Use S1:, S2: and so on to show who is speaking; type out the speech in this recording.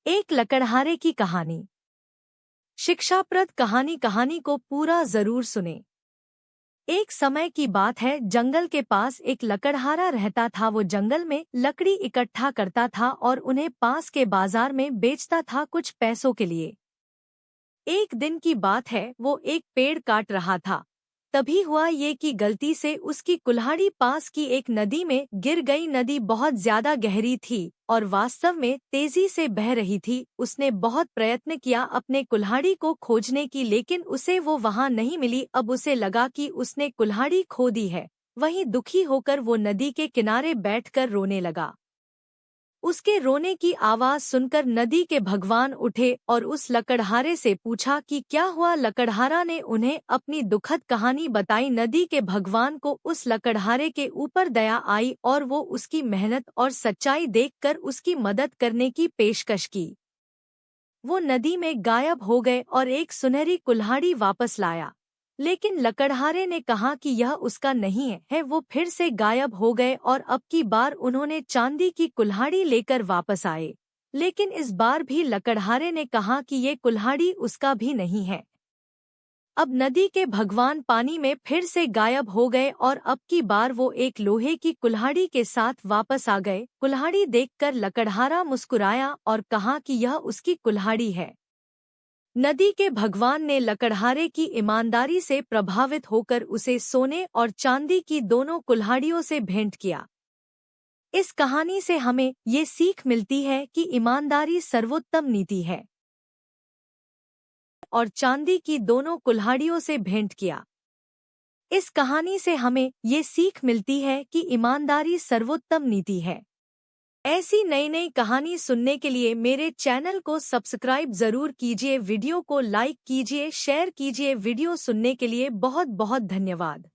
S1: एक लकड़हारे की कहानी। शिक्षाप्रद कहानी को पूरा जरूर सुने। एक समय की बात है, जंगल के पास एक लकड़हारा रहता था। वो जंगल में लकड़ी इकट्ठा करता था और उन्हें पास के बाजार में बेचता था कुछ पैसों के लिए। एक दिन की बात है, वो एक पेड़ काट रहा था। तभी हुआ ये कि गलती से उसकी कुल्हाड़ी पास की एक नदी में गिर गई। नदी बहुत ज्यादा गहरी थी और वास्तव में तेजी से बह रही थी। उसने बहुत प्रयत्न किया अपने कुल्हाड़ी को खोजने की, लेकिन उसे वो वहां नहीं मिली। अब उसे लगा कि उसने कुल्हाड़ी खो दी है। वहीं दुखी होकर वो नदी के किनारे बैठकर रोने लगा। उसके रोने की आवाज सुनकर नदी के भगवान उठे और उस लकड़हारे से पूछा कि क्या हुआ। लकड़हारा ने उन्हें अपनी दुखद कहानी बताई। नदी के भगवान को उस लकड़हारे के ऊपर दया आई और वो उसकी मेहनत और सच्चाई देखकर उसकी मदद करने की पेशकश की। वो नदी में गायब हो गए और एक सुनहरी कुल्हाड़ी वापस लाया। लेकिन लकड़हारे ने कहा कि यह उसका नहीं है। वो फिर से गायब हो गए और अब की बार उन्होंने चांदी की कुल्हाड़ी लेकर वापस आए। लेकिन इस बार भी लकड़हारे ने कहा कि ये कुल्हाड़ी उसका भी नहीं है। अब नदी के भगवान पानी में फिर से गायब हो गए और अब की बार वो एक लोहे की कुल्हाड़ी के साथ वापस आ गए। कुल्हाड़ी देखकर लकड़हारा मुस्कुराया और कहा कि यह उसकी कुल्हाड़ी है। नदी के भगवान ने लकड़हारे की ईमानदारी से प्रभावित होकर उसे सोने और चांदी की दोनों कुल्हाड़ियों से भेंट किया। इस कहानी से हमें ये सीख मिलती है कि ईमानदारी सर्वोत्तम नीति है। और चांदी की दोनों कुल्हाड़ियों से भेंट किया। इस कहानी से हमें ये सीख मिलती है कि ईमानदारी सर्वोत्तम नीति है। ऐसी नई नई कहानी सुनने के लिए मेरे चैनल को सब्सक्राइब जरूर कीजिए, वीडियो को लाइक कीजिए, शेयर कीजिए। वीडियो सुनने के लिए बहुत बहुत धन्यवाद।